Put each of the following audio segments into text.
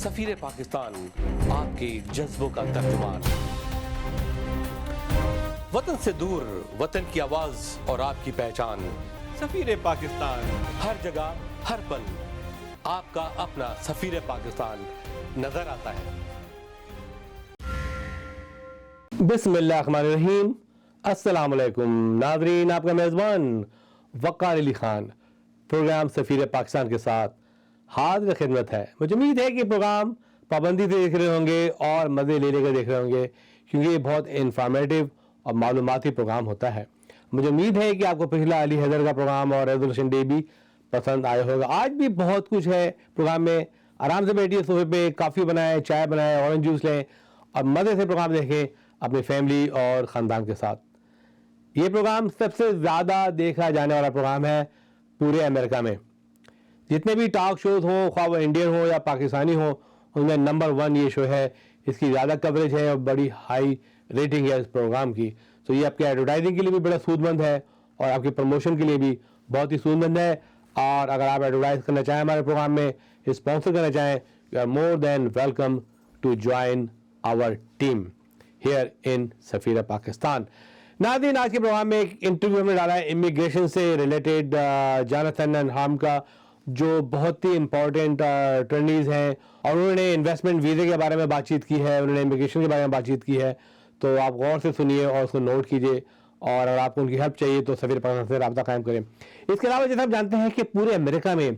सफीर पाकिस्तान, आपके जज्बों का तर्जुमान। वतन से दूर, वतन की आवाज और आपकी पहचान। सफीर पाकिस्तान, हर जगह हर पल आपका अपना सफीर पाकिस्तान नजर आता है। बिस्मिल्लाहिर्रहमानिर्रहीम। अस्सलाम वालेकुम नाज़रीन, आपका मेज़बान वक़ार अली ख़ान प्रोग्राम सफीर पाकिस्तान के साथ हाज़िर खिदमत है। मुझे उम्मीद है कि प्रोग्राम पाबंदी से देख रहे होंगे और मज़े ले लेकर देख रहे होंगे, क्योंकि ये बहुत इंफॉर्मेटिव और मालूमाती प्रोग्राम होता है। मुझे उम्मीद है कि आपको पिछला अली हैदर का प्रोग्राम और रेजोल्यूशन डे भी पसंद आया होगा। आज भी बहुत कुछ है प्रोग्राम में। आराम से बैठिए सोफे पे, काफ़ी बनाएं, चाय बनाएं, ऑरेंज जूस लें और मज़े से प्रोग्राम देखें अपनी फैमिली और ख़ानदान के साथ। ये प्रोग्राम सबसे ज़्यादा देखा जाने वाला प्रोग्राम है पूरे अमेरिका में। जितने भी टॉक शोज़ हों, ख्वाह वो इंडियन हो या पाकिस्तानी हो, उनमें नंबर 1 ये शो है। इसकी ज़्यादा कवरेज है और बड़ी हाई रेटिंग है इस प्रोग्राम की। तो ये आपके एडवर्टाइजिंग के लिए भी बड़ा सूदमंद है और आपके प्रमोशन के लिए भी बहुत ही सूदमंद है। और अगर आप एडवर्टाइज करना चाहें हमारे प्रोग्राम में, स्पॉन्सर करना चाहें, you are more than welcome to join our team here in Safeer Pakistan. नाज़रीन, आज के प्रोग्राम में एक इंटरव्यू हमने डाला है इमिग्रेशन से रिलेटेड जोनाथन एंड हार्म का, जो बहुत ही इंपॉर्टेंट अटॉर्नीज हैं और उन्होंने इन्वेस्टमेंट वीज़े के बारे में बातचीत की है, उन्होंने इमिग्रेशन के बारे में बातचीत की है। तो आप गौर से सुनिए और उसको नोट कीजिए, और अगर आपको उनकी हेल्प चाहिए तो सफीर पाकिस्तान से रब्ता कायम करें। इसके अलावा जैसे आप जानते हैं कि पूरे अमेरिका में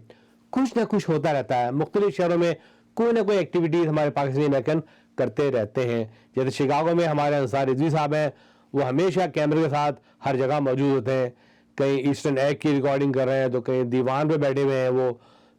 कुछ ना कुछ होता रहता है। मुख्तलिफ शहरों में कोई ना कोई एक्टिविटीज़ हमारे पाकिस्तानी अमेरिकन करते रहते हैं। जैसे शिकागो में हमारे अंसार रिजवी साहब हैं, वो हमेशा कैमरे के साथ हर जगह मौजूद होते हैं। कहीं ईस्टर्न एग की रिकॉर्डिंग कर रहे हैं, तो कहीं दीवान पे बैठे हुए हैं वो,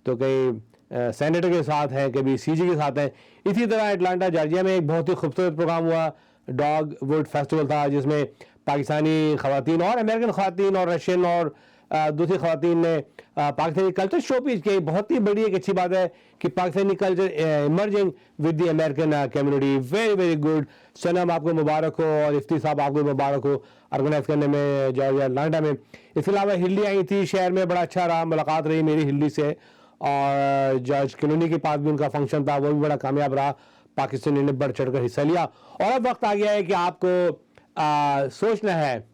तो कहीं सेनेटर के साथ हैं, कभी सीजी के साथ हैं। इसी तरह अटलांटा जॉर्जिया में एक बहुत ही खूबसूरत प्रोग्राम हुआ, डॉग वुड फेस्टिवल था, जिसमें पाकिस्तानी ख़वातीन और अमेरिकन ख़वातीन और रशियन और दूसरी ख़वातीन ने पाकिस्तानी कल्चर शो पेश किया। बहुत ही बड़ी एक अच्छी बात है कि Pakistani culture emerging with the American community. Very very good. Sanam आपको मुबारक हो और इफ्ती साहब आपको मुबारक हो ऑर्गेनाइज करने में जॉर्जिया अटलांटा में। इसके अलावा हिल्ली आई थी शहर में, बड़ा अच्छा रहा, मुलाकात रही मेरी हिल्ली से, और जॉर्ज क्लूनी के पास भी उनका फंक्शन था, वो भी बड़ा कामयाब रहा। पाकिस्तानी ने बढ़ चढ़ कर हिस्सा लिया। और अब वक्त आ गया है कि आपको सोचना है,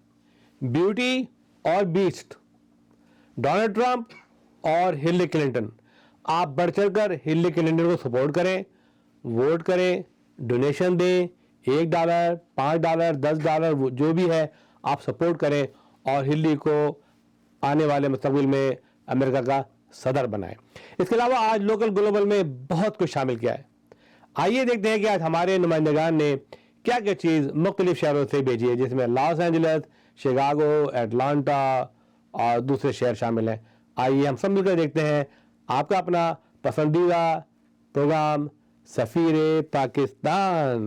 ब्यूटी और बीस्ट, डोनाल्ड ट्रंप और हिलरी क्लिंटन। आप बढ़ चढ़कर हिलरी क्लिंटन को सपोर्ट करें, वोट करें, डोनेशन दें, $1, $5, $10 जो भी है आप सपोर्ट करें और हिलरी को आने वाले मुस्तकबिल में अमेरिका का सदर बनाएं। इसके अलावा आज लोकल ग्लोबल में बहुत कुछ शामिल किया है। आइए देखते हैं कि आज हमारे नुमाइंदगान ने क्या क्या चीज़ मुख्तलिफ शहरों से भेजी है, जिसमें लॉस एंजलिस, शिकागो, एटलांटा और दूसरे शहर शामिल हैं। आइए हम सब मिलकर देखते हैं आपका अपना पसंदीदा प्रोग्राम सफीर पाकिस्तान।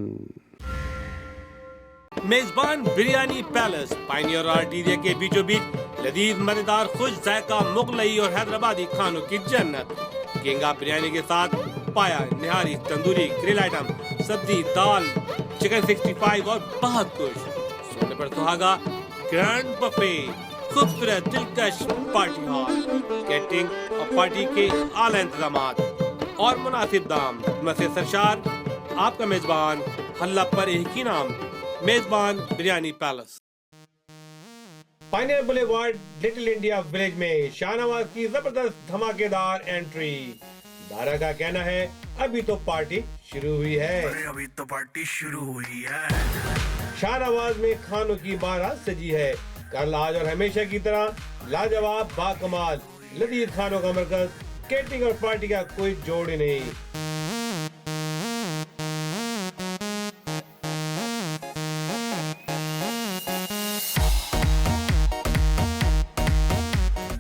मेजबान बिरयानी पैलेस, पायनियर आर्टीरिया के बीचों बीच लजीज, मजेदार, खुश जायका मुगलई और हैदराबादी खानों की जन्नत। किंगा बिरयानी के साथ पाया, निहारी, तंदूरी, ग्रिल आइटम, सब्जी, दाल, चिकन 65 और बहुत कुछ। सोने पर सुहागा, ग्रैंड बफे, खूबसूरत दिलकश पार्टी हॉल, कैटरिंग और पार्टी के आला इंतजामात और मुनासिब दाम। मसे सरशार, आपका मेजबान, हल्ला पर एक ही नाम, मेजबान biryani palace. Pioneer boulevard, little India village में शाहनवाज की जबरदस्त धमाकेदार एंट्री। दारा का कहना है, अभी तो पार्टी शुरू हुई है। अभी तो पार्टी शुरू हुई है। शाहनवाज में खानों की बारात सजी है। कल, आज और हमेशा की तरह लाजवाब, बाकमाल, लजीज खानों का मरकज, कैटरिंग और पार्टी का कोई जोड़ ही नहीं।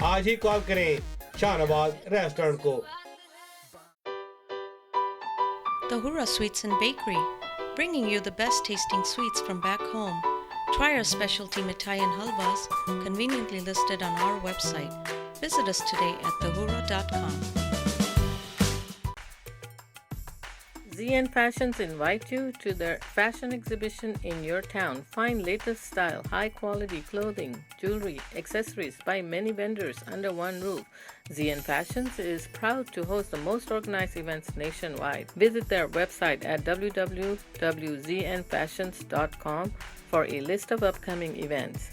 आज ही कॉल करें शाहनवाज रेस्टोरेंट को। Tahura Sweets and Bakery, bringing you the best tasting sweets from back home. Try our specialty mithai and halwas, conveniently listed on our website. Visit us today at tahura.com. ZN Fashions invite you to their fashion exhibition in your town. Find latest style, high quality clothing, jewelry, accessories by many vendors under one roof. ZN Fashions is proud to host the most organized events nationwide. Visit their website at www.znfashions.com for a list of upcoming events.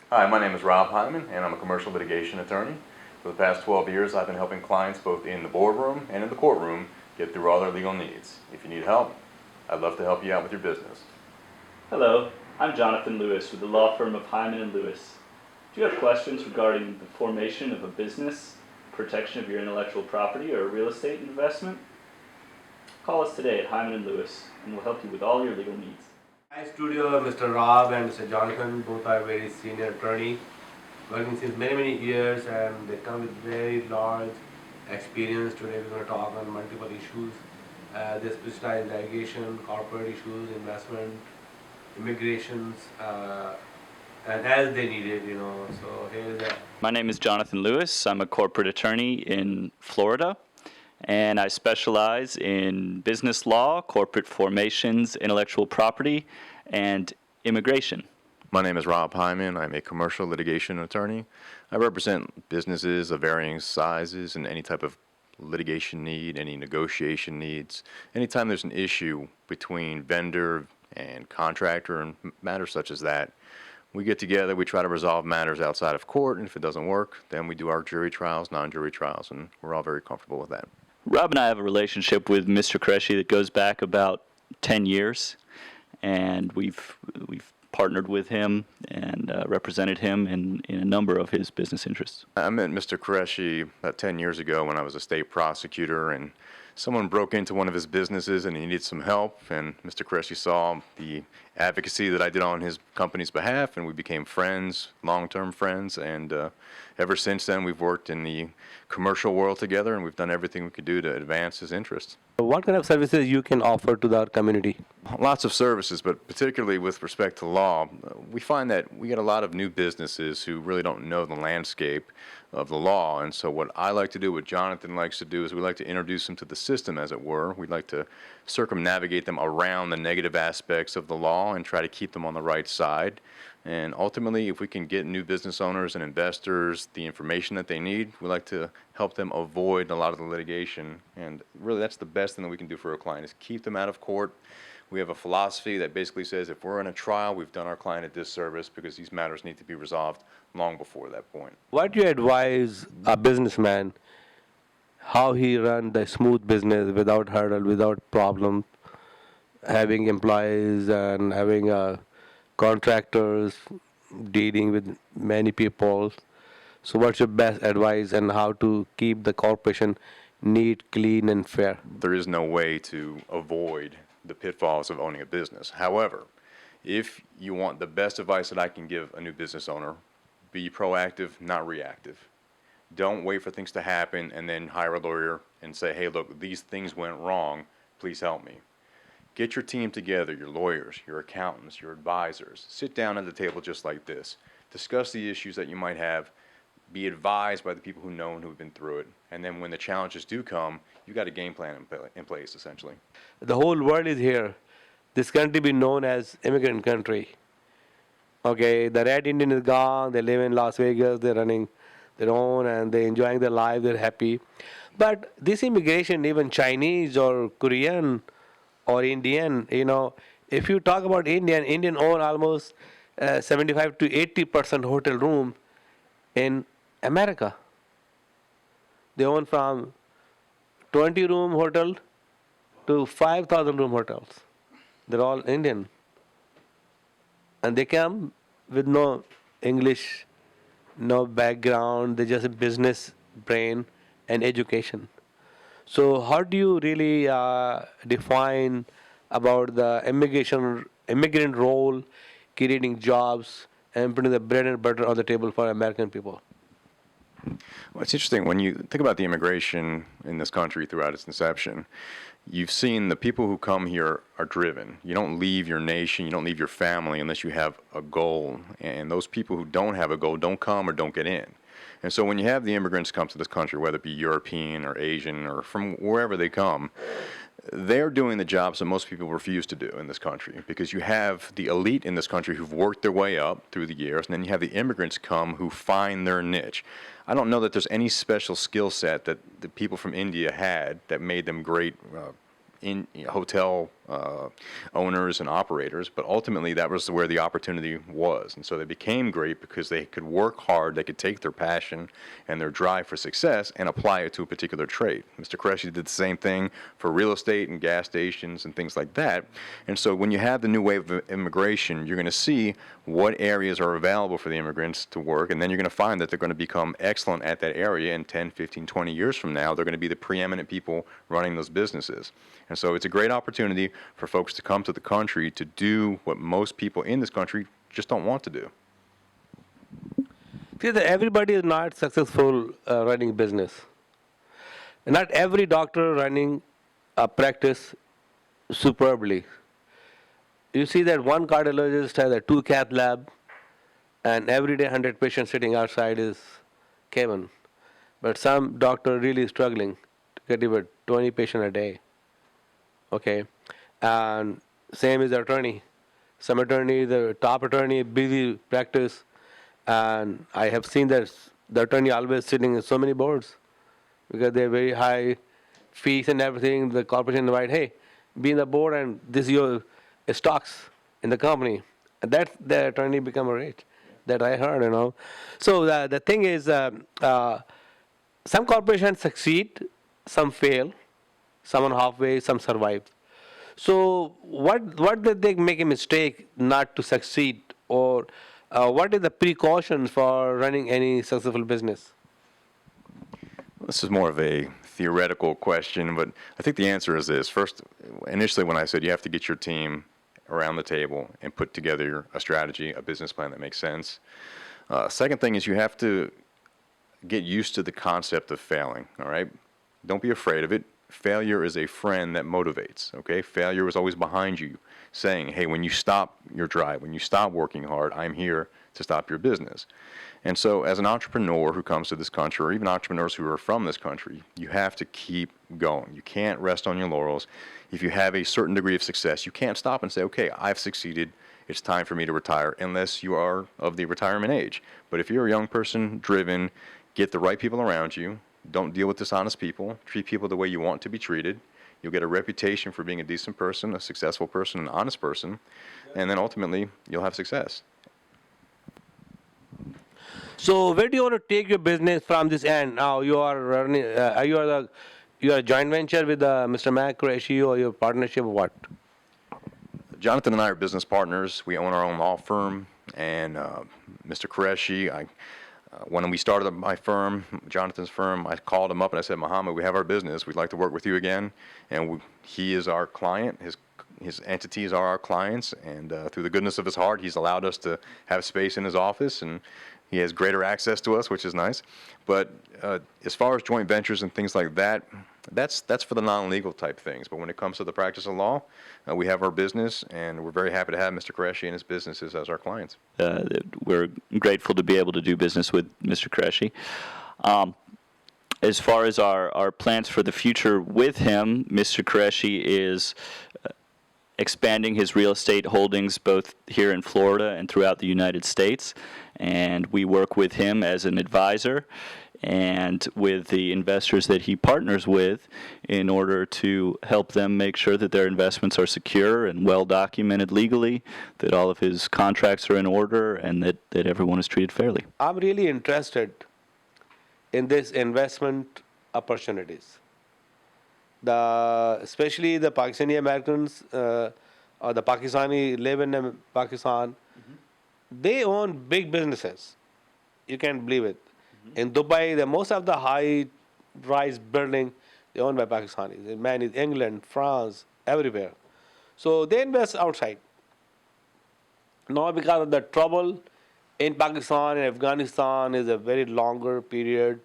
Hi, my name is Rob Hyman, and I'm a commercial litigation attorney. For the past 12 years, I've been helping clients both in the boardroom and in the courtroom get through all their legal needs. If you need help, I'd love to help you out with your business. Hello, I'm Jonathan Lewis with the law firm of Hyman and Lewis. Do you have questions regarding the formation of a business, protection of your intellectual property, or a real estate investment? Call us today at Hyman and Lewis, and we'll help you with all your legal needs. My studio, Mr. Rob and Mr. Jonathan, both are very senior attorney, working since many years, and they come with very large experience. Today we're going to talk on multiple issues. They specialize in litigation, corporate issues, investment, immigrations, and as they need it, So here is that. My name is Jonathan Lewis. I'm a corporate attorney in Florida, and I specialize in business law, corporate formations, intellectual property, and immigration. My name is Rob Hyman. I'm a commercial litigation attorney. I represent businesses of varying sizes and any type of litigation need, any negotiation needs. Anytime there's an issue between vendor and contractor and matters such as that, we get together, we try to resolve matters outside of court, and if it doesn't work, then we do our jury trials, non-jury trials, and we're all very comfortable with that. Rob and I have a relationship with Mr. Qureshi that goes back about 10 years, and we've partnered with him and represented him in a number of his business interests. I met Mr. Qureshi about 10 years ago when I was a state prosecutor, and someone broke into one of his businesses and he needed some help, and Mr. Qureshi saw the advocacy that I did on his company's behalf, and we became friends, long-term friends, and ever since then we've worked in the commercial world together, and we've done everything we could do to advance his interests. What kind of services you can offer to the community? Lots of services, but particularly with respect to law, we find that we get a lot of new businesses who really don't know the landscape of the law, and so what I like to do, what Jonathan likes to do, is we like to introduce them to the system, as it were. We'd like to circumnavigate them around the negative aspects of the law and try to keep them on the right side. And ultimately, if we can get new business owners and investors the information that they need, we like to help them avoid a lot of the litigation. And really, that's the best thing that we can do for a client, is keep them out of court. We have a philosophy that basically says if we're in a trial, we've done our client a disservice, because these matters need to be resolved long before that point. What do you advise a businessman, how he run the smooth business without hurdle, without problem, having employees and having contractors, dealing with many people? So what's your best advice on how to keep the corporation neat, clean, and fair? There is no way to avoid the pitfalls of owning a business. However, if you want the best advice that I can give a new business owner, be proactive, not reactive. Don't wait for things to happen and then hire a lawyer and say, hey, look, these things went wrong, please help me. Get your team together, your lawyers, your accountants, your advisors. Sit down at the table just like this. Discuss the issues that you might have. Be advised by the people who know and who have been through it. And then when the challenges do come, you've got a game plan in place, essentially. The whole world is here. This country be known as immigrant country. Okay, the red Indian is gone. They live in Las Vegas. They're running their own and they're enjoying their life. They're happy. But this immigration, even Chinese or Korean or Indian, if you talk about Indian own almost 75 to 80% hotel room in America. They own from 20-room hotel to 5,000-room hotels. They're all Indian. And they come with no English, no background. They're just a business brain and education. So how do you really define about the immigrant role, creating jobs, and putting the bread and butter on the table for American people? Well, it's interesting when you think about the immigration in this country throughout its inception. You've seen the people who come here are driven. You don't leave your nation, you don't leave your family unless you have a goal. And those people who don't have a goal don't come or don't get in. And so when you have the immigrants come to this country, whether it be European or Asian or from wherever they come, they're doing the jobs that most people refuse to do in this country, because you have the elite in this country who've worked their way up through the years, and then you have the immigrants come who find their niche. I don't know that there's any special skill set that the people from India had that made them great in hotel owners and operators, but ultimately that was where the opportunity was. And so they became great because they could work hard, they could take their passion and their drive for success and apply it to a particular trade. Mr. Qureshi did the same thing for real estate and gas stations and things like that. And so when you have the new wave of immigration, you're going to see what areas are available for the immigrants to work, and then you're going to find that they're going to become excellent at that area in 10, 15, 20 years from now. They're going to be the preeminent people running those businesses. And so it's a great opportunity for folks to come to the country to do what most people in this country just don't want to do. See, that everybody is not successful running business. Not every doctor running a practice superbly. You see that one cardiologist has a 2 cath lab, and every day 100 patients sitting outside is Kevin. But some doctor really struggling to get even 20 patients a day. Okay, and same is the attorney. Some attorney, the top attorney, busy practice, and I have seen that the attorney always sitting in so many boards because they're very high fees and everything. The corporation invite, hey, be in the board and this is your stocks in the company. And that the attorney become rich. That I heard, you know. So the thing is, some corporations succeed, some fail. Some halfway, some survive. So what did they make a mistake not to succeed, or what are the precautions for running any successful business? This is more of a theoretical question, but I think the answer is this. First, initially when I said you have to get your team around the table and put together a strategy, a business plan that makes sense. Second thing is you have to get used to the concept of failing, all right? Don't be afraid of it. Failure is a friend that motivates, okay? Failure is always behind you, saying, hey, when you stop your drive, when you stop working hard, I'm here to stop your business. And so as an entrepreneur who comes to this country, or even entrepreneurs who are from this country, you have to keep going. You can't rest on your laurels. If you have a certain degree of success, you can't stop and say, okay, I've succeeded, it's time for me to retire, unless you are of the retirement age. But if you're a young person, driven, get the right people around you, don't deal with dishonest people. Treat people the way you want to be treated. You'll get a reputation for being a decent person, a successful person, an honest person, and then ultimately you'll have success. So where do you want to take your business from this end? Now you are running. You are a joint venture with Mr. Mac Qureshi, or your partnership or what? Jonathan and I are business partners. We own our own law firm, and Mr. Qureshi, when we started my firm, Jonathan's firm, I called him up and I said, Muhammad, we have our business. We'd like to work with you again. And he is our client. His entities are our clients. And through the goodness of his heart, he's allowed us to have space in his office. And he has greater access to us, which is nice. But as far as joint ventures and things like that, that's for the non-legal type things. But when it comes to the practice of law, we have our business, and we're very happy to have Mr. Qureshi and his businesses as our clients. We're grateful to be able to do business with Mr. Qureshi. As far as our plans for the future with him, Mr. Qureshi is expanding his real estate holdings both here in Florida and throughout the United States. And we work with him as an advisor and with the investors that he partners with in order to help them make sure that their investments are secure and well documented legally, that all of his contracts are in order, and that everyone is treated fairly. I'm really interested in this investment opportunities. Especially the Pakistani Americans or the Pakistani live in Pakistan, they own big businesses. You can't believe it. In Dubai, most of the high-rise building They're owned by Pakistanis. The man is England, France, everywhere. So they invest outside. Now because of the trouble in Pakistan and Afghanistan is a very longer period,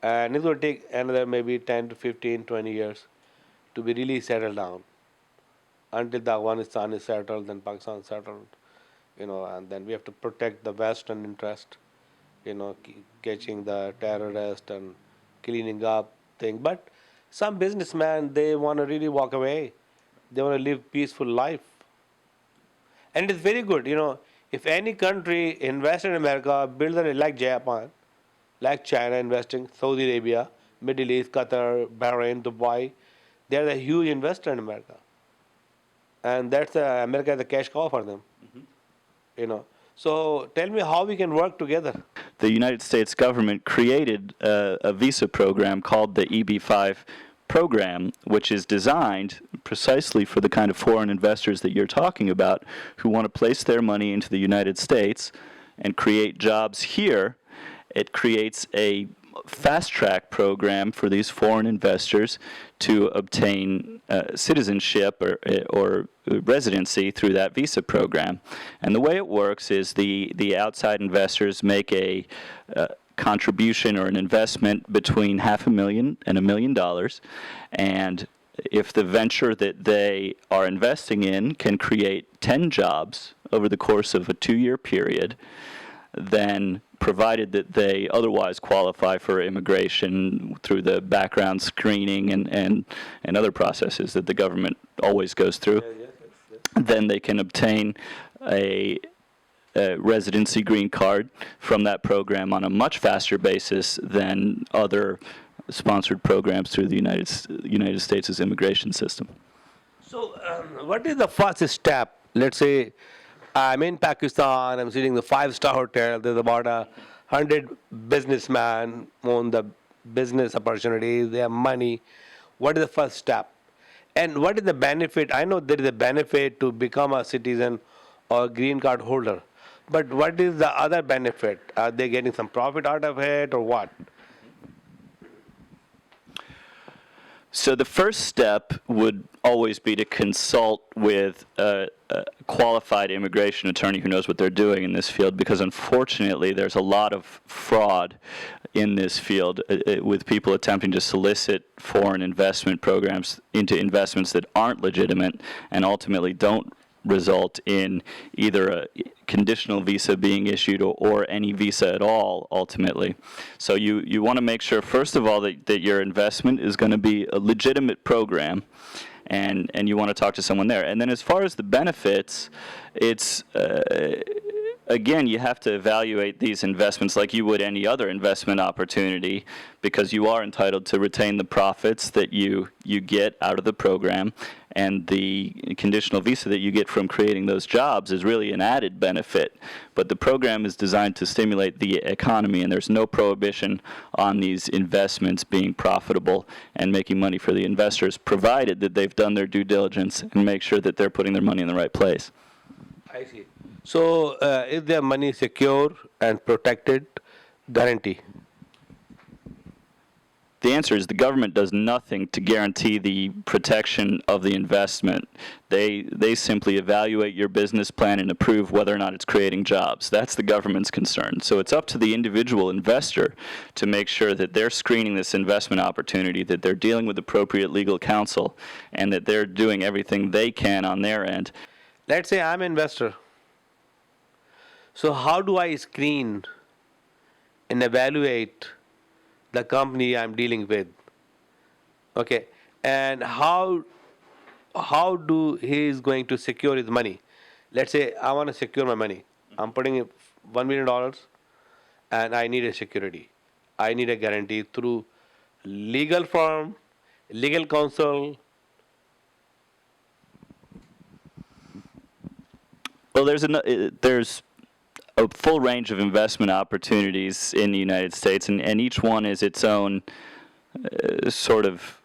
and it will take another maybe 10 to 15, 20 years to be really settled down. Until the Afghanistan is settled, then Pakistan is settled, and then we have to protect the Western interest, catching the terrorist and cleaning up thing. But some businessmen, they want to really walk away. They want to live peaceful life. And it's very good, if any country invests in America, builds it like Japan, like China investing, Saudi Arabia, Middle East, Qatar, Bahrain, Dubai, they're a huge investor in America. And that's America is a cash cow for them. So tell me how we can work together. The United States government created a visa program called the EB-5 program, which is designed precisely for the kind of foreign investors that you're talking about, who want to place their money into the United States and create jobs here. It creates a fast-track program for these foreign investors to obtain citizenship or residency through that visa program. And the way it works is the outside investors make a contribution or an investment between $500,000 and $1 million, and if the venture that they are investing in can create 10 jobs over the course of a 2-year period, then provided that they otherwise qualify for immigration through the background screening and other processes that the government always goes through, then they can obtain a residency green card from that program on a much faster basis than other sponsored programs through the United States' immigration system. So what is the first step? Let's say I'm in Pakistan, I'm sitting in the 5-star hotel, there's about 100 businessmen own the business opportunities, they have money. What is the first step? And what is the benefit? I know there is a benefit to become a citizen or green card holder. But what is the other benefit? Are they getting some profit out of it or what? So the first step would always be to consult with a qualified immigration attorney who knows what they're doing in this field, because unfortunately there's a lot of fraud in this field with people attempting to solicit foreign investment programs into investments that aren't legitimate and ultimately don't result in either a conditional visa being issued or any visa at all, ultimately. So you want to make sure, first of all, that your investment is going to be a legitimate program, and you want to talk to someone there. And then as far as the benefits, it's again, you have to evaluate these investments like you would any other investment opportunity, because you are entitled to retain the profits that you get out of the program, and the conditional visa that you get from creating those jobs is really an added benefit. But the program is designed to stimulate the economy, and there's no prohibition on these investments being profitable and making money for the investors, provided that they've done their due diligence and make sure that they're putting their money in the right place. I see. So is their money secure and protected? Guarantee? The answer is the government does nothing to guarantee the protection of the investment. They simply evaluate your business plan and approve whether or not it's creating jobs. That's the government's concern. So it's up to the individual investor to make sure that they're screening this investment opportunity, that they're dealing with appropriate legal counsel, and that they're doing everything they can on their end. Let's say I'm an investor. So how do I screen and evaluate the company I'm dealing with? Okay, and how do he is going to secure his money? Let's say I want to secure my money. I'm putting in $1 million, and I need a security. I need a guarantee through legal firm, legal counsel. Well, there's a full range of investment opportunities in the United States, and each one is its own sort of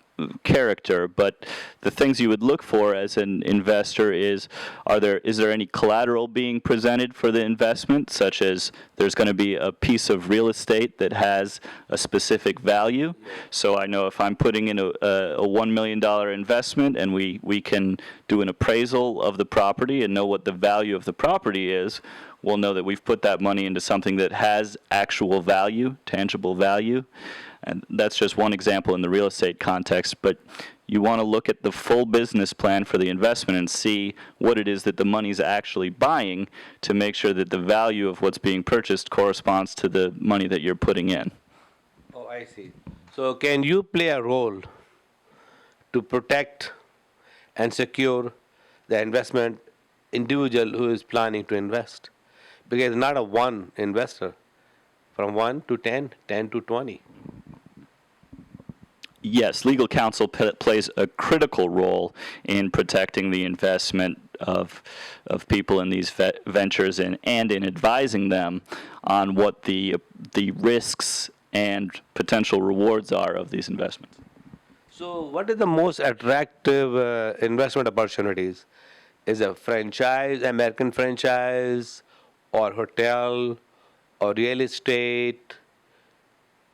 character, but the things you would look for as an investor is there any collateral being presented for the investment, such as there's going to be a piece of real estate that has a specific value. So I know if I'm putting in a $1 million investment and we can do an appraisal of the property and know what the value of the property is, we'll know that we've put that money into something that has actual value, tangible value. And that's just one example in the real estate context, but you want to look at the full business plan for the investment and see what it is that the money's actually buying to make sure that the value of what's being purchased corresponds to the money that you're putting in. Oh, I see. So can you play a role to protect and secure the investment individual who is planning to invest? Because it's not a one investor, from 1 to 10, 10 to 20. Yes, legal counsel plays a critical role in protecting the investment of people in these ventures and in advising them on what the risks and potential rewards are of these investments. So what is the most attractive investment opportunities? Is a franchise, American franchise, or hotel, or real estate?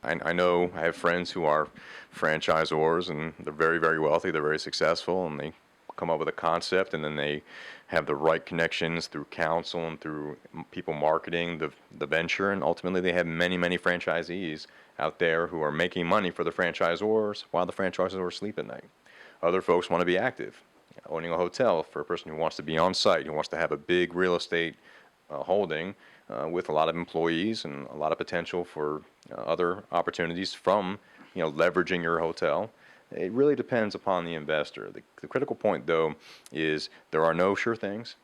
I know I have friends who are franchisors, and they're very, very wealthy, they're very successful, and they come up with a concept, and then they have the right connections through counsel and through people marketing the venture, and ultimately they have many, many franchisees out there who are making money for the franchisors while the franchisors sleep at night. Other folks want to be active, owning a hotel for a person who wants to be on site, who wants to have a big real estate holding with a lot of employees and a lot of potential for other opportunities from leveraging your hotel. It really depends upon the investor. The critical point, though, is there are no sure things.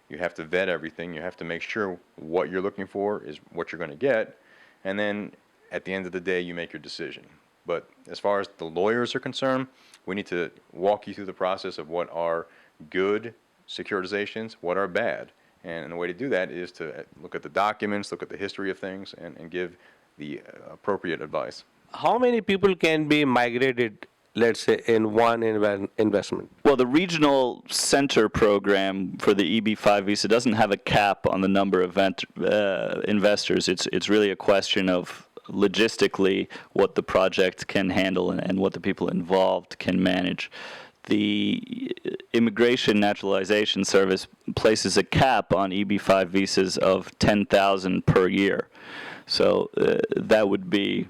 You have to vet everything. You have to make sure what you're looking for is what you're going to get, and then at the end of the day, you make your decision. But as far as the lawyers are concerned, we need to walk you through the process of what are good securitizations, what are bad. And the way to do that is to look at the documents, look at the history of things, and give the appropriate advice. How many people can be migrated, let's say, in one investment? Well, the regional center program for the EB-5 visa doesn't have a cap on the number of investors. It's really a question of logistically what the project can handle and what the people involved can manage. The Immigration Naturalization Service places a cap on EB-5 visas of 10,000 per year. So that would be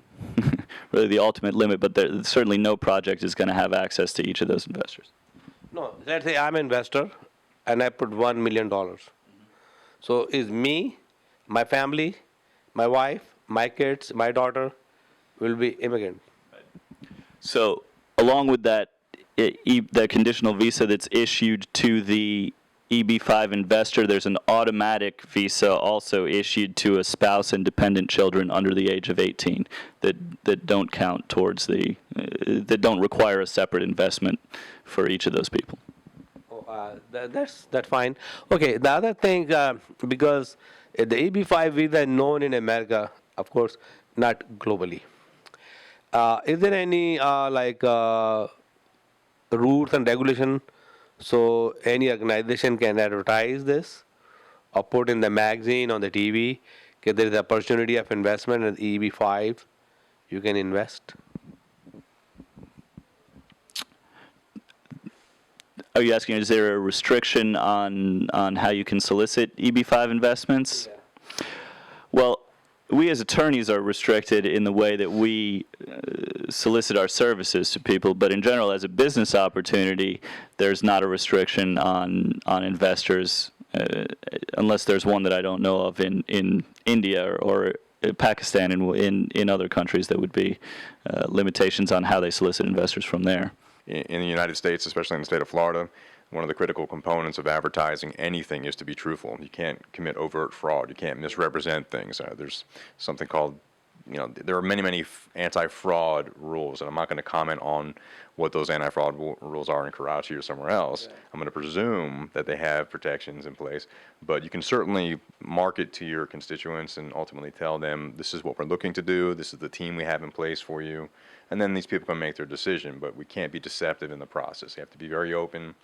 really the ultimate limit, but certainly no project is going to have access to each of those investors. No, let's say I'm an investor and I put $1 million. So is me, my family, my wife, my kids, my daughter will be immigrant. So along with that, the conditional visa that's issued to the EB-5 investor, there's an automatic visa also issued to a spouse and dependent children under the age of 18 that don't count towards that don't require a separate investment for each of those people. That's fine. Okay, the other thing, because the EB-5 visa is known in America, of course, not globally. Is there any rules and regulation so any organization can advertise this or put in the magazine, on the TV, if there is an opportunity of investment in EB-5, you can invest? Are you asking, is there a restriction on how you can solicit EB-5 investments? Yeah. Well, we as attorneys are restricted in the way that we solicit our services to people, but in general, as a business opportunity, there's not a restriction on investors, unless there's one that I don't know of in India or Pakistan and in other countries. That would be limitations on how they solicit investors from there. In the United States, especially in the state of Florida, one of the critical components of advertising anything is to be truthful. You can't commit overt fraud. You can't misrepresent things. There's something called, there are many, many anti-fraud rules, and I'm not going to comment on what those anti-fraud rules are in Karachi or somewhere else. Yeah. I'm going to presume that they have protections in place, but you can certainly market to your constituents and ultimately tell them, this is what we're looking to do, this is the team we have in place for you, and then these people can make their decision. But we can't be deceptive in the process. You have to be very open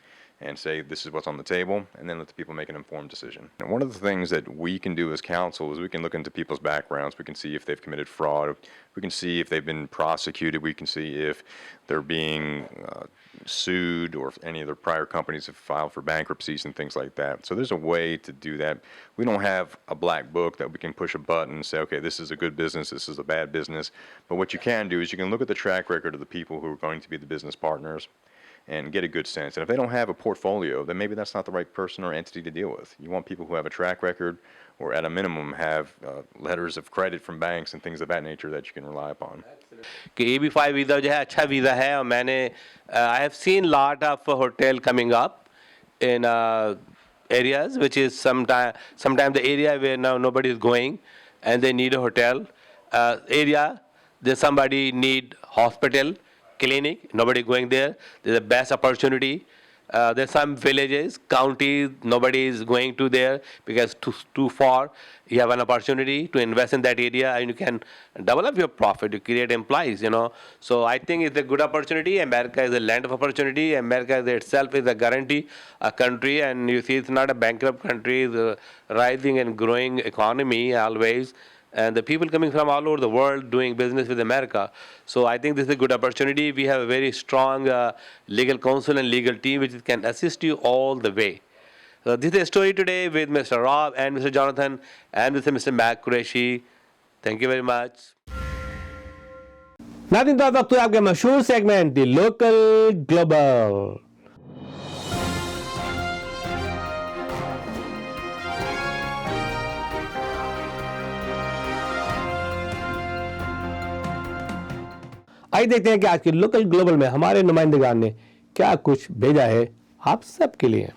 and say this is what's on the table, and then let the people make an informed decision. And one of the things that we can do as counsel is we can look into people's backgrounds. We can see if they've committed fraud. We can see if they've been prosecuted. We can see if they're being sued, or if any of their prior companies have filed for bankruptcies and things like that. So there's a way to do that. We don't have a black book that we can push a button and say, okay, this is a good business, this is a bad business. But what you can do is you can look at the track record of the people who are going to be the business partners and get a good sense. And if they don't have a portfolio, then maybe that's not the right person or entity to deal with. You want people who have a track record, or at a minimum have letters of credit from banks and things of that nature that you can rely upon. कि EB5 visa जो है अच्छा visa है, और मैंने I have seen lot of hotel coming up in areas which is sometime the area where now nobody is going and they need a hotel area. There's somebody need hospital, clinic, nobody going there. There's a best opportunity. There's some villages, counties, nobody is going to there because too far. You have an opportunity to invest in that area and you can develop your profit, you create employees, you know. So I think it's a good opportunity. America is a land of opportunity. America itself is a guarantee, a country, and you see it's not a bankrupt country, it's a rising and growing economy always. And the people coming from all over the world doing business with America. So I think this is a good opportunity. We have a very strong legal counsel and legal team which can assist you all the way. So this is a story today with Mr. Rob and Mr. Jonathan and with Mr. Mac Qureshi. Thank you very much. नाज़रीन, तो वक्त है आपके मशहूर segment the local global. आइए देखते हैं कि आज की लोकल ग्लोबल में हमारे नुमाइंदगान ने क्या कुछ भेजा है आप सबके लिए।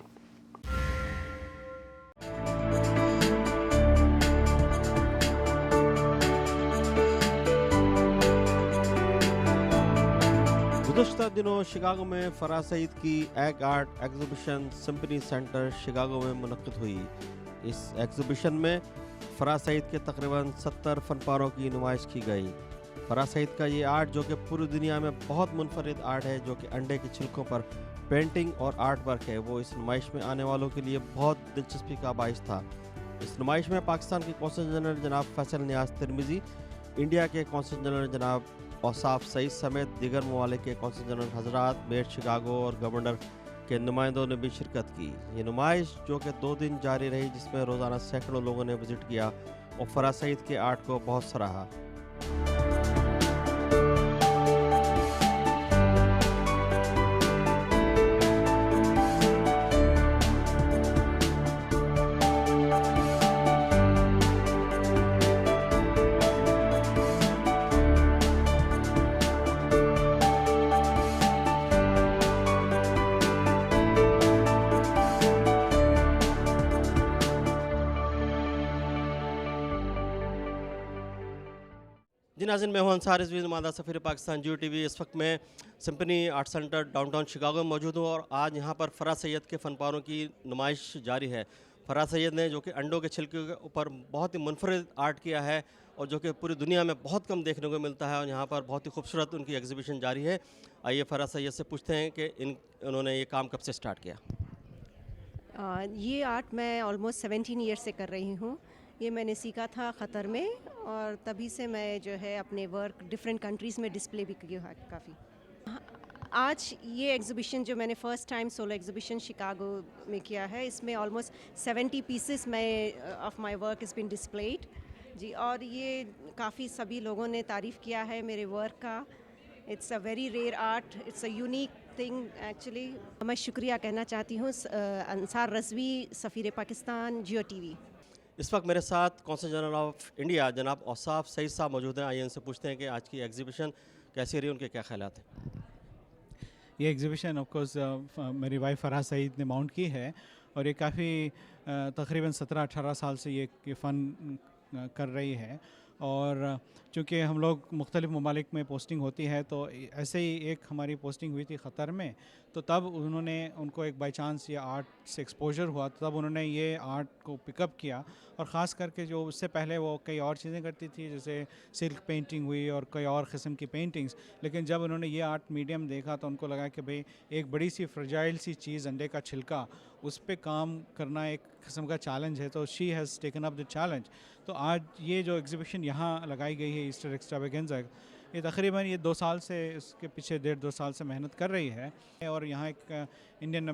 गुज़श्ता दिनों शिकागो में फराज सईद की egg art exhibition symphony centre Chicago में मुनक़्क़िद हुई। इस एग्जीबिशन में फराज सईद के तकरीबन 70 फनपारों की नुमाइश की गई। फराज सईद का ये आर्ट जो कि पूरी दुनिया में बहुत मुनफरिद आर्ट है, जो कि अंडे के छिलकों पर पेंटिंग और आर्ट वर्क है, वो इस नुमाइश में आने वालों के लिए बहुत दिलचस्पी का बाइस था। इस नुमाइश में पाकिस्तान के कौंसल जनरल जनाब फैसल नियाज़ तिरमिज़ी, इंडिया के कौंसल जनरल जनाब औसाफ सईद समेत दीगर ममालिक के कौंसल जनरल हजरात, मेयर शिकागो और गवर्नर के नुमाइंदों ने भी शिरकत की। ये नुमाइश जो कि 2 दिन जारी रही, जिसमें रोज़ाना सैकड़ों लोगों ने विज़िट किया और फराज सईद के आर्ट को बहुत सराहा। जी नाज़रीन, मैं हूं अंसार रिजवी नुमाइंदा सफ़ीर पाकिस्तान जियो टीवी। इस वक्त मैं symphony art centre downtown Chicago में मौजूद हूं और आज यहां पर फराज सैयद के फ़नपारों की नुमाइश जारी है। फराज सैयद ने जो कि अंडों के छिलके के ऊपर बहुत ही मुनफरिद आर्ट किया है और जो कि पूरी दुनिया में बहुत कम देखने को मिलता है, और यहाँ पर बहुत ही खूबसूरत उनकी एग्जीबिशन जारी है। आइए फराज सैयद से पूछते हैं कि उन्होंने ये काम कब से स्टार्ट किया। ये आर्ट मैं ऑलमोस्ट 17 ईयर से कर रही हूँ। ये मैंने सीखा था क़तर में और तभी से मैं जो है अपने वर्क डिफरेंट कंट्रीज़ में डिस्प्ले भी किया है काफ़ी। आज ये एग्ज़िबिशन जो मैंने first time solo exhibition Chicago में किया है, इसमें almost 70 pieces of my work is been displayed जी, और ये काफ़ी सभी लोगों ने तारीफ़ किया है मेरे वर्क का। It's a very rare art, it's a unique thing actually. मैं शुक्रिया कहना चाहती हूँ अंसार रिजवी, सफ़ीर पाकिस्तान, जियो टीवी। इस वक्त मेरे साथ कौंसल जनरल ऑफ इंडिया जनाब औसाफ सईद साहब मौजूद हैं। आइए उनसे पूछते हैं कि आज की एग्जीबिशन कैसी रही, उनके क्या ख्यालात हैं। ये एग्जीबिशन ऑफ कोर्स मेरी वाइफ फराज सईद ने माउंट की है और ये काफ़ी तकरीबन 17-18 साल से ये फ़न कर रही है, और चूँकि हम लोग मुख्तलिफ़ ममालिक में पोस्टिंग होती है, तो ऐसे ही एक हमारी पोस्टिंग हुई थी क़तर में, तो तब उनको एक बाई चांस ये आर्ट से एक्सपोजर हुआ, तो तब उन्होंने ये आर्ट को पिकअप किया। और ख़ास करके जो उससे पहले वो कई और चीज़ें करती थी, जैसे सिल्क पेंटिंग हुई और कई और क़िस्म की पेंटिंग्स, लेकिन जब उन्होंने ये आर्ट मीडियम देखा तो उनको लगा कि भाई एक बड़ी सी फ्रजाइल सी चीज़, अंडे का छिलका, उस पर काम करना एक किस्म का चैलेंज है, तो she has taken up the challenge. तो आज ये जो एग्ज़िबिशन यहाँ लगाई गई है ईस्टर एक्स्ट्रावेगेंजा, ये तकरीबन ये 2 साल से, इसके पीछे 1.5-2 साल से मेहनत कर रही है। और यहाँ एक इंडियन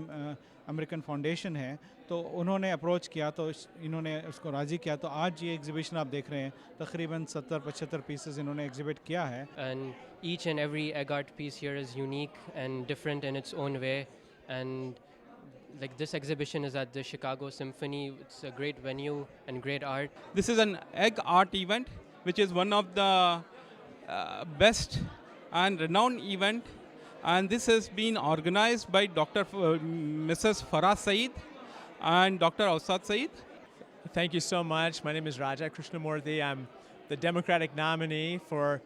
अमेरिकन फाउंडेशन है, तो उन्होंने अप्रोच किया, तो इन्होंने उसको राज़ी किया। तो आज ये एग्ज़िबिशन आप देख रहे हैं, तकरीबन 70-75 पीसेस इन्होंने एग्ज़िबिट किया है। And each and every egg art piece here is unique and different in its own way. And like this exhibition is at the Chicago Symphony. It's a great venue and great art. This is an egg art event, which is one of the best and renowned event, and this has been organized by Mrs. Farah Saeed and Dr. Awsat Saeed. Thank you so much. My name is Raja Krishnamurthy. I'm the Democratic nominee for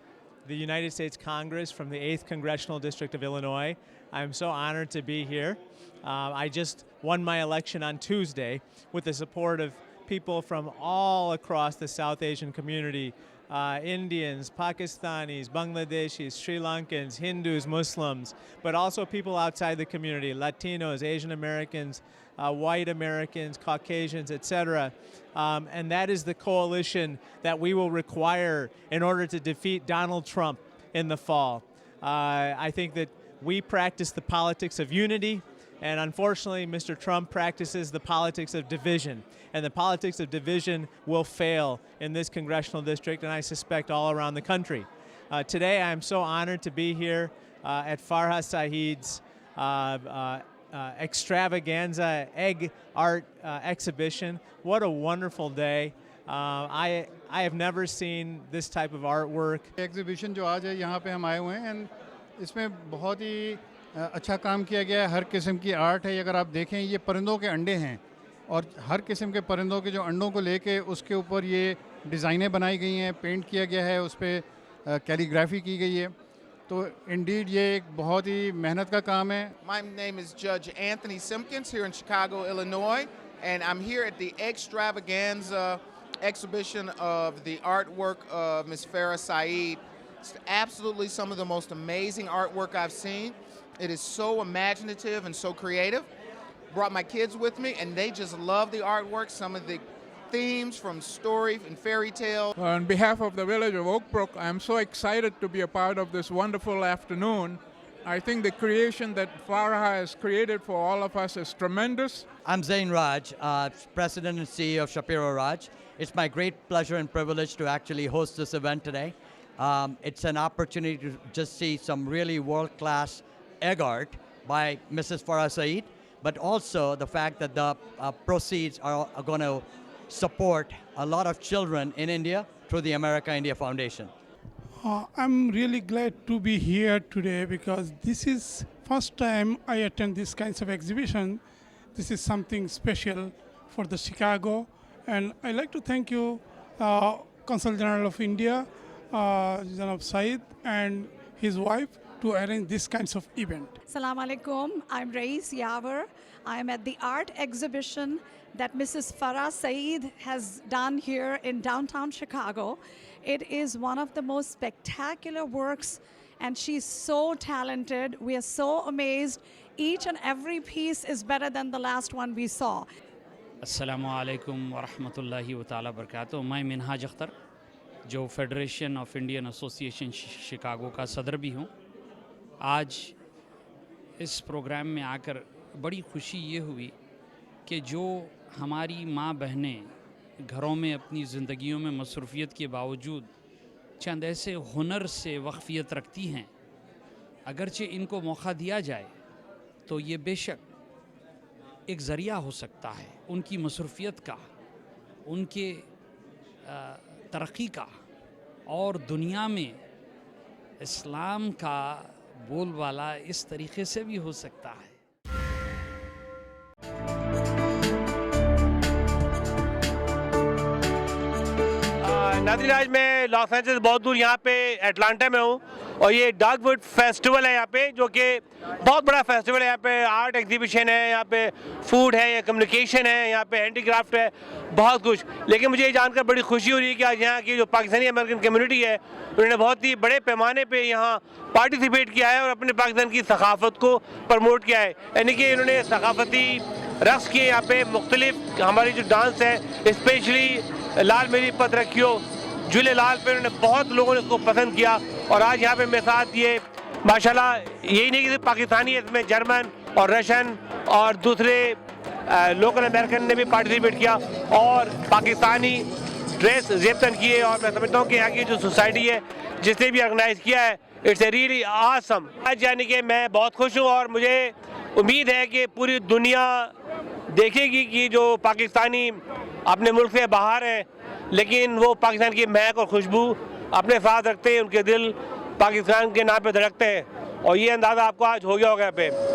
the United States Congress from the 8th Congressional District of Illinois. I'm so honored to be here. I just won my election on Tuesday with the support of people from all across the South Asian community, Indians, Pakistanis, Bangladeshis, Sri Lankans, Hindus, Muslims, but also people outside the community, Latinos, Asian Americans, white Americans, Caucasians, etc. And that is the coalition that we will require in order to defeat Donald Trump in the fall. I think that we practice the politics of unity, and unfortunately, Mr. Trump practices the politics of division. And the politics of division will fail in this congressional district, and I suspect all around the country. Today, I'm so honored to be here at Farha Saeed's extravaganza egg art exhibition. What a wonderful day. I have never seen this type of artwork. Exhibition जो आज है यहाँ पे हम आए हुए हैं, and इसमें बहुत ही अच्छा काम किया गया है। हर किस्म की आर्ट है। अगर आप देखें, ये परिंदों के अंडे हैं, और हर किस्म के परिंदों के जो अंडों को लेके उसके ऊपर ये डिज़ाइनें बनाई गई हैं, पेंट किया गया है, उस पर कैलीग्राफी की गई है। तो इंडीड ये एक बहुत ही मेहनत का काम है। My name is Judge Anthony Simpkins here in Chicago, Illinois, and I'm here at the extravaganza exhibition of the artwork of Ms. Farah Saeed. It's absolutely some of the most amazing artwork I've seen. It is so imaginative and so creative. Brought my kids with me, and they just love the artwork. Some of the themes from story and fairy tale. On behalf of the village of Oakbrook, I am so excited to be a part of this wonderful afternoon. I think the creation that Farah has created for all of us is tremendous. I'm Zain Raj, President and CEO of Shapiro Raj. It's my great pleasure and privilege to actually host this event today. It's an opportunity to just see some really world-class egg art by Mrs. Farah Saeed, but also the fact that the proceeds are going to support a lot of children in India through the America India Foundation. I'm really glad to be here today because this is first time I attend this kinds of exhibition. This is something special for the Chicago, and I'd like to thank you, Consul General of India, Janab Saeed, and his wife to arrange this kinds of event. Assalamu alaikum. I'm Rais Yavar. I'm at the art exhibition that Mrs. Farah Saeed has done here in downtown Chicago. It is one of the most spectacular works, and she's so talented. We are so amazed. Each and every piece is better than the last one we saw. Assalamu alaikum wa rahmatullahi wa ta'ala barakatuh. मैं मिनहाज अख्तर, जो federation of Indian association Chicago का सदर भी हूँ। आज इस programme में आकर बड़ी खुशी ये हुई कि जो हमारी माँ बहनें घरों में अपनी ज़िंदगियों में मसरूफ़ियत के बावजूद चंद ऐसे हुनर से वक़फ़ियत रखती हैं, अगरचे इनको मौका दिया जाए तो ये बेशक एक ज़रिया हो सकता है उनकी मसरूफ़ियत का, उनके तरक्की का, और दुनिया में इस्लाम का बोलबाला इस तरीक़े से भी हो सकता है। नाज़रीन, आज मैं लॉस एंजल्स बहुत दूर यहाँ पे एटलांटा में हूँ और ये डॉगवुड फेस्टिवल है यहाँ पे, जो कि बहुत बड़ा फेस्टिवल है। यहाँ पे आर्ट एग्जीबिशन है, यहाँ पे फूड है, कम्युनिकेशन है, यहाँ पे हैंडीक्राफ्ट है, बहुत कुछ। लेकिन मुझे ये जानकर बड़ी खुशी हो रही है कि आज यहाँ की जो पाकिस्तानी अमेरिकन कम्युनिटी है उन्होंने बहुत ही बड़े पैमाने पे यहाँ पार्टिसिपेट किया है और अपने पाकिस्तान की सकाफत को प्रमोट किया है। यानी कि इन्होंने सकाफती रक्स किए यहाँ पे, मुख्तलिफ हमारी जो डांस है, स्पेशली लाल मेरी पत रखियो झूले लाल पे, उन्होंने बहुत लोगों ने इसको पसंद किया। और आज यहाँ पे मेरे साथ ये माशाल्लाह यही नहीं कि सिर्फ पाकिस्तानी है, इसमें जर्मन और रशियन और दूसरे लोकल अमेरिकन ने भी पार्टिसिपेट किया और पाकिस्तानी ड्रेस जेबतन किए। और मैं समझता हूँ कि यहाँ की जो सोसाइटी है जिसने भी ऑर्गेनाइज किया है, इट्स ए रियली आसम। आज यानी कि मैं बहुत खुश हूँ और मुझे उम्मीद है कि पूरी दुनिया देखेगी कि जो पाकिस्तानी अपने मुल्क से बाहर हैं लेकिन वो पाकिस्तान की महक और खुशबू अपने साथ रखते हैं, उनके दिल पाकिस्तान के नाम पे धड़कते हैं। और ये अंदाज़ा आपको आज हो गया होगा यहाँ पे।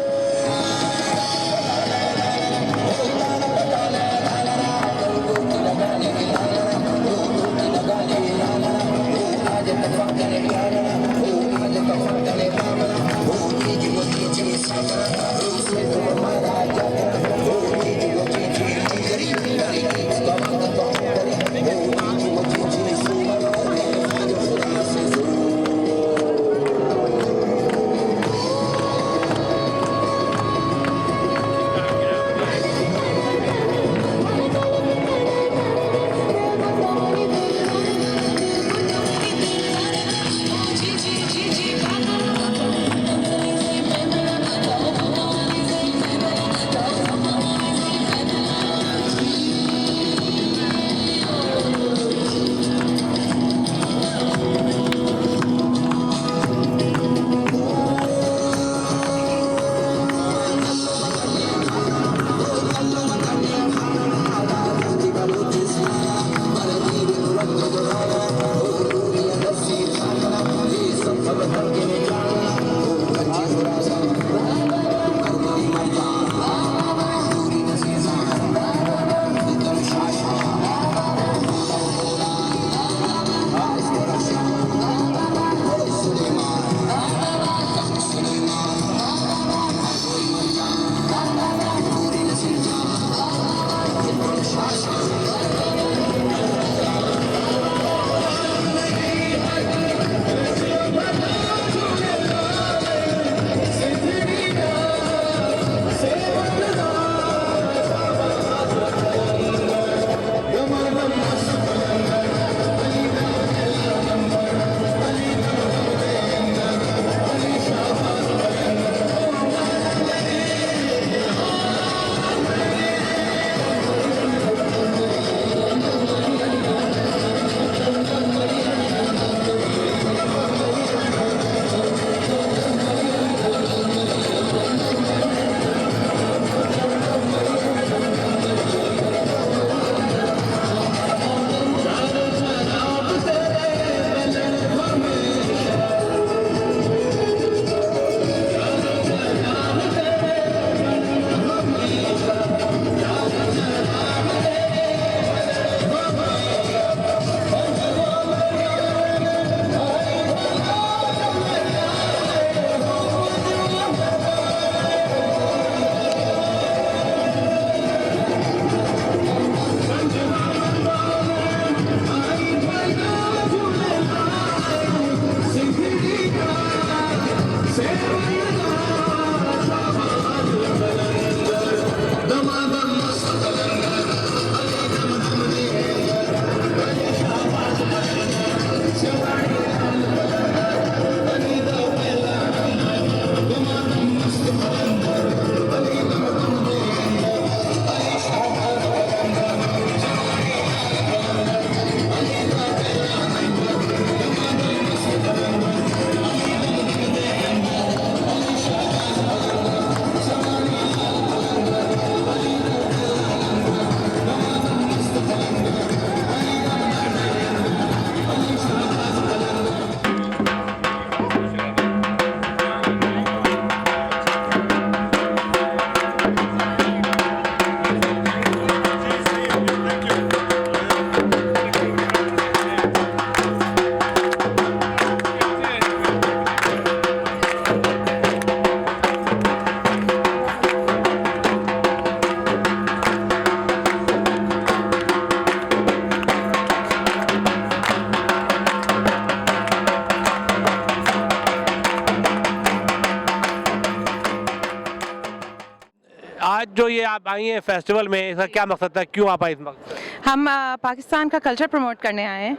आज जो ये आप आई हैं फेस्टिवल में, इसका क्या मकसद था, क्यों आप आई इस वक्त? हम पाकिस्तान का कल्चर प्रमोट करने आए हैं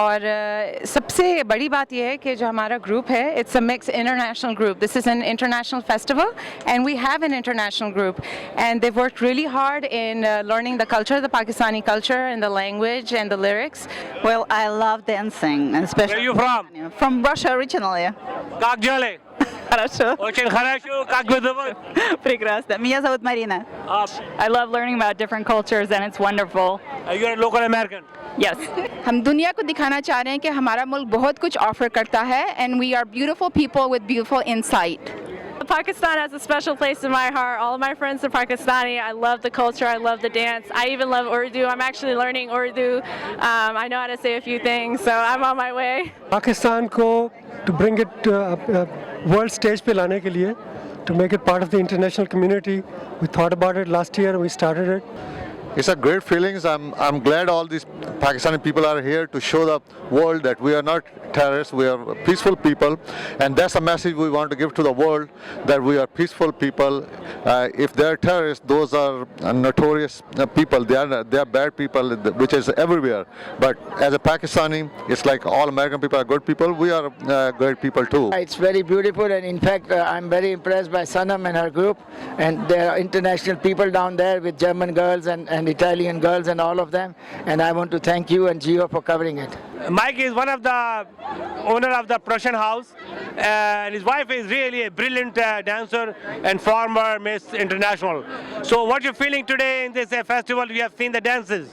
और सबसे बड़ी बात यह है कि जो हमारा ग्रुप है, it's a mix international group. This is an international festival and we have an international group and they've worked really hard in learning the culture, the Pakistani culture and the language and the lyrics. Well, I love dancing, especially. Where are you from? From Russia originally. Как дела? Хорошо. Очень хорошо. Как вы зовут? Прекрасно. Меня зовут Марина. I love learning about different cultures and it's wonderful. You are a local American? Yes. हम दुनिया को दिखाना चाह रहे हैं कि हमारा मुल्क बहुत कुछ ऑफर करता है and we are beautiful people with beautiful insight. Pakistan has a special place in my heart. All of my friends are Pakistani. I love the culture. I love the dance. I even love Urdu. I'm actually learning Urdu. I know how to say a few things, so I'm on my way. Pakistan को to bring it world stage पे लाने के लिए, to make it part of the international community. We thought about it last year and we started it. It's a great feeling. I'm glad all these Pakistani people are here to show the world that we are not terrorists, we are peaceful people, and that's a message we want to give to the world, that we are peaceful people. If they are terrorists, those are notorious people. They are bad people, which is everywhere. But as a Pakistani, it's like all American people are good people. We are great people too. It's very beautiful, and in fact, I'm very impressed by Sanam and her group. And there are international people down there with German girls and Italian girls and all of them. And I want to thank you and Gio for covering it. Mike is one of the owner of the Prussian house, and his wife is really a brilliant dancer and former Miss International. So what you're feeling today in this festival? You have seen the dances.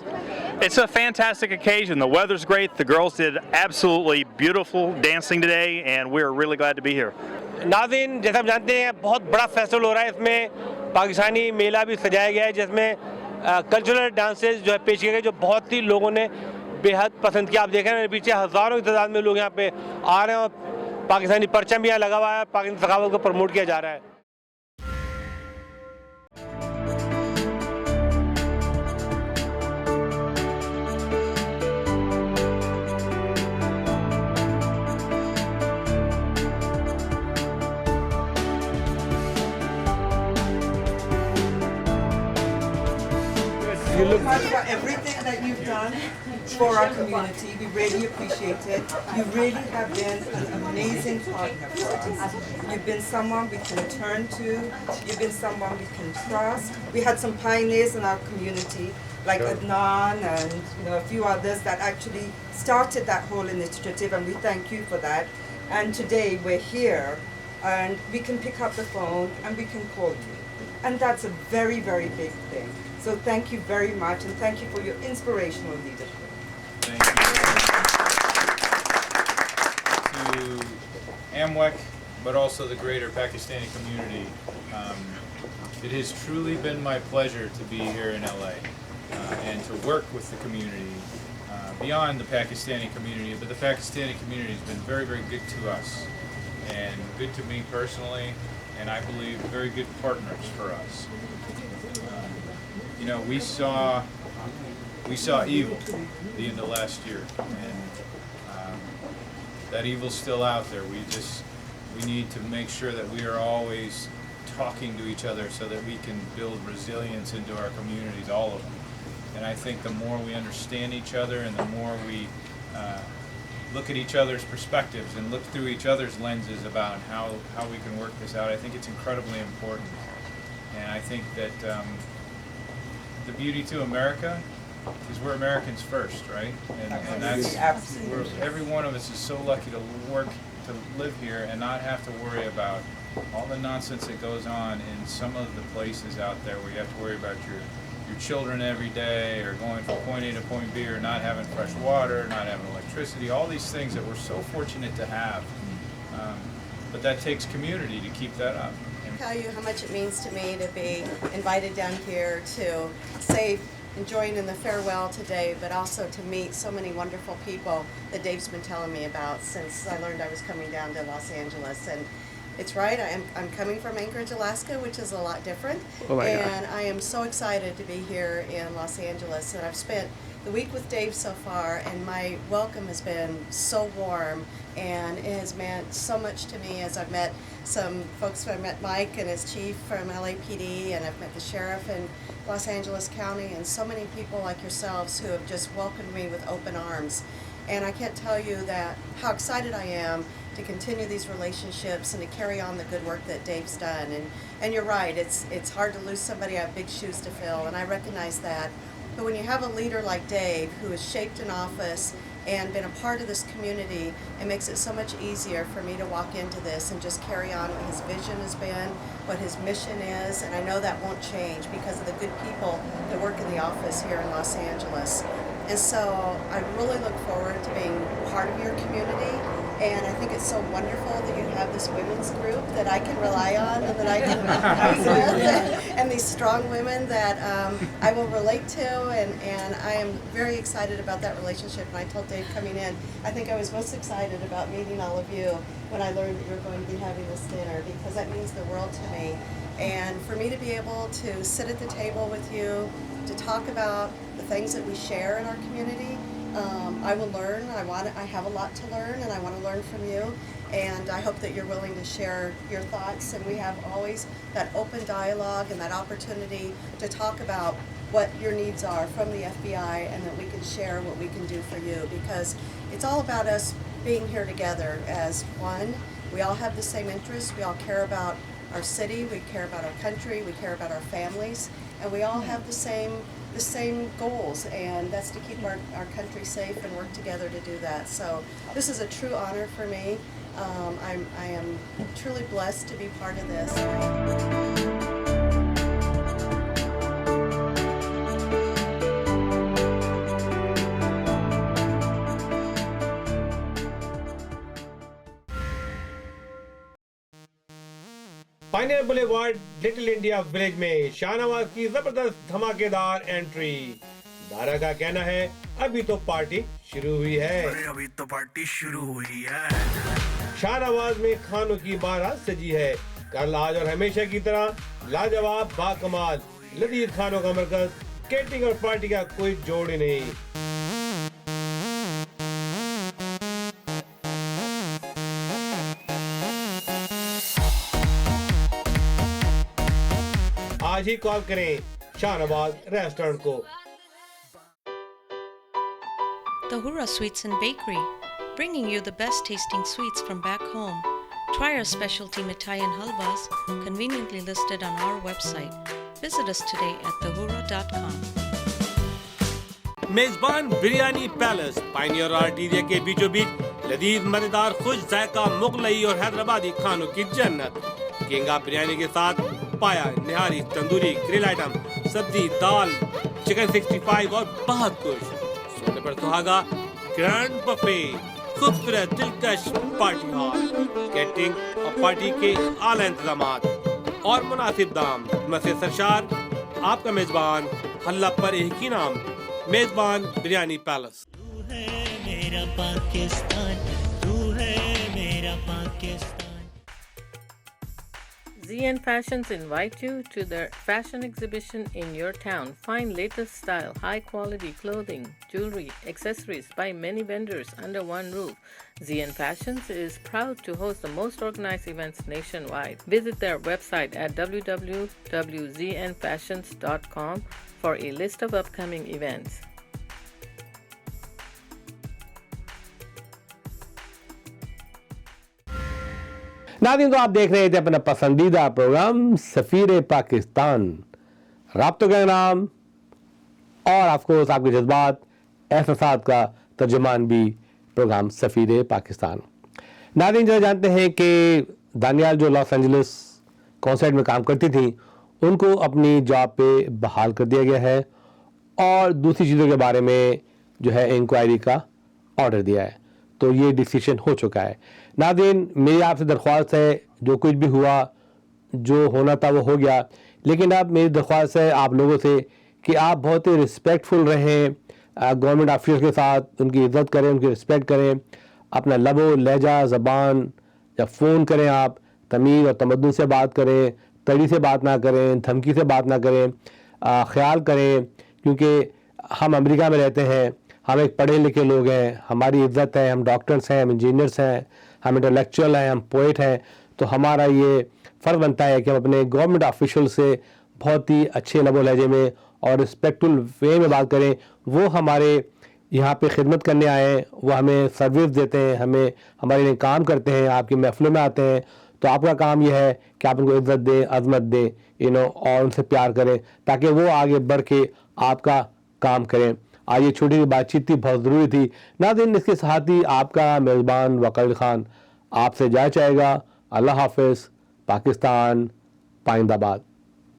It's a fantastic occasion. The weather's great. The girls did absolutely beautiful dancing today, and we're really glad to be here. नाज़रीन, जैसा आप जानते हैं, बहुत बड़ा festival हो रहा है. इसमें पाकिस्तानी मेला भी सजाया गया है, जिसमें कल्चरल डांसेस जो है पेश किए गए, जो बहुत ही लोगों ने बेहद पसंद किया. आप देख रहे हैं मेरे पीछे हज़ारों की तादाद में लोग यहाँ पे आ रहे हैं और पाकिस्तानी परचम भी यहाँ लगा हुआ है. पाकिस्तानी सकाफत को प्रमोट किया जा रहा है. You look much for everything that you've done for our community. We really appreciate it. You really have been an amazing partner for us. You've been someone we can turn to. You've been someone we can trust. We had some pioneers in our community, like Adnan and a few others that actually started that whole initiative, and we thank you for that. And today we're here, and we can pick up the phone and we can call you. And that's a very, very big thing. So thank you very much, and thank you for your inspirational leadership. Thank you. To AMWEC, but also the greater Pakistani community. It has truly been my pleasure to be here in LA and to work with the community beyond the Pakistani community, but the Pakistani community has been very, very good to us and good to me personally, and I believe very good partners for us. You know, we saw evil the end of last year, and that evil's still out there. We need to make sure that we are always talking to each other so that we can build resilience into our communities, all of them. And I think the more we understand each other and the more we look at each other's perspectives and look through each other's lenses about how we can work this out, I think it's incredibly important. And I think that the beauty to America is we're Americans first, right? And that's every one of us is so lucky to live here and not have to worry about all the nonsense that goes on in some of the places out there where you have to worry about your children every day, or going from point A to point B, or not having fresh water, not having electricity, all these things that we're so fortunate to have. But that takes community to keep that up. Tell you how much it means to me to be invited down here to say, enjoying in the farewell today, but also to meet so many wonderful people that Dave's been telling me about since I learned I was coming down to Los Angeles. And It's right. I'm coming from Anchorage, Alaska, which is a lot different. Oh my God. And I am so excited to be here in Los Angeles. And I've spent the week with Dave so far, and my welcome has been so warm, and it has meant so much to me as I've met some folks. I met Mike and his chief from LAPD, and I've met the sheriff in Los Angeles County, and so many people like yourselves who have just welcomed me with open arms. And I can't tell you that how excited I am to continue these relationships and to carry on the good work that Dave's done. And you're right, it's hard to lose somebody. I have big shoes to fill, and I recognize that. But when you have a leader like Dave who has shaped an office and been a part of this community, it makes it so much easier for me to walk into this and just carry on what his vision has been, what his mission is, and I know that won't change because of the good people that work in the office here in Los Angeles. And so I really look forward to being part of your community, and I think it's so wonderful that you have this women's group that I can rely on and that I can hang with, and these strong women that I will relate to, and I am very excited about that relationship. And I told Dave coming in, I think I was most excited about meeting all of you when I learned that you were going to be having this dinner, because that means the world to me. And for me to be able to sit at the table with you, to talk about the things that we share in our community, I will learn. I have a lot to learn, and I want to learn from you. And I hope that you're willing to share your thoughts. And we have always that open dialogue and that opportunity to talk about what your needs are from the FBI, and that we can share what we can do for you, because it's all about us being here together as one. We all have the same interests. We all care about our city, we care about our country, we care about our families, and we all have the same goals, and that's to keep our country safe and work together to do that. So this is a true honor for me. I am truly blessed to be part of this. Pioneer boulevard little India village में शाहनवाज की जबरदस्त धमाकेदार entry. Dara का कहना है अभी तो party शुरू हुई है। अभी तो पार्टी शुरू हुई है। शाहनवाज में खानों की बारात सजी है। कल आज और हमेशा की तरह लाजवाब बाकमाल लजीज खानों का मरकज, केटरिंग और पार्टी का कोई जोड़ ही नहीं। आज ही कॉल करें शाहनवाज रेस्टोरेंट को। Tahura Sweets and Bakery, bringing you the best tasting sweets from back home. Try our specialty mithai and halwas, conveniently listed on our website. Visit us today at tahura.com. मेजबान biryani palace, pioneer arteria के बीचों बीच लजीज मजेदार खुश जायका मुगलई और हैदराबादी खानों की जन्नत। किंगा बिरयानी के साथ पाया, निहारी, तंदूरी, ग्रिल आइटम, सब्जी, दाल, चिकन 65 और बहुत कुछ। सोने पर सुहागा, ग्रैंड बफे, खूबसूरत दिलकश पार्टी हॉल, कैटरिंग और पार्टी के आला इंतजामात और मुनासिब दाम। मसे सरशार, आपका मेजबान, हल्ला पर एक ही नाम, मेजबान बिरयानी पैलेस। तू है मेरा पाकिस्तान, तू है मेरा Pakistan. ZN Fashions invite you to their fashion exhibition in your town. Find latest style, high quality clothing, jewelry, accessories by many vendors under one roof. ZN Fashions is proud to host the most organized events nationwide. Visit their website at www.znfashions.com for a list of upcoming events. नाज़रीन, तो आप देख रहे थे अपना पसंदीदा programme सफ़ीर पाकिस्तान, राब्तों का नाम और आपको आपके जज्बात एहसासात का तर्जुमान भी प्रोग्राम सफ़ीर पाकिस्तान। नाज़रीन, जरा जानते हैं कि दानियाल जो लॉस एंजलिस कॉन्सर्ट में काम करती थी, उनको अपनी जॉब पे बहाल कर दिया गया है और दूसरी चीज़ों के बारे में जो है इंक्वायरी का ऑर्डर दिया है। तो ये डिसीजन हो चुका है। नाज़रीन, मेरी आपसे दरख्वास्त है, जो कुछ भी हुआ, जो होना था वो हो गया, लेकिन अब मेरी दरख्वास्त है आप लोगों से कि आप बहुत ही रिस्पेक्टफुल रहें गवर्नमेंट ऑफिसर्स के साथ, उनकी इज़्ज़त करें, उनकी रिस्पेक्ट करें, अपना लबो लहजा ज़बान जब फ़ोन करें आप तमीज़ और तमद्दुन से बात करें, तड़ी से बात ना करें, धमकी से बात ना करें, ख्याल करें, क्योंकि हम अमेरिका में रहते हैं, हम एक पढ़े लिखे लोग हैं, हमारी इज़्ज़त है, हम डॉक्टर्स हैं, हम इंजीनियर्स हैं, हम इंटेलेक्चुअल हैं, हम पोइट हैं, तो हमारा ये फ़र्ज़ बनता है कि हम अपने गवर्नमेंट ऑफिशियल से बहुत ही अच्छे लबो लहजे में और रिस्पेक्टफुल वे में बात करें। वो हमारे यहाँ पे खिदमत करने आए हैं, वो हमें सर्विस देते हैं, हमें हमारे लिए काम करते हैं, आपकी महफ़िलों में आते हैं, तो आपका काम यह है कि आप उनको इज़्ज़त दें, अज़मत दें, और उनसे प्यार करें ताकि वो आगे बढ़ के आपका काम करें। आज ये छोटी सी बातचीत थी, बहुत ज़रूरी थी। नाज़रीन, इसके साथ ही आपका मेज़बान वक़ील ख़ान आपसे जा चाहेगा। अल्लाह हाफ़िज़। पाकिस्तान पाइंदाबाद।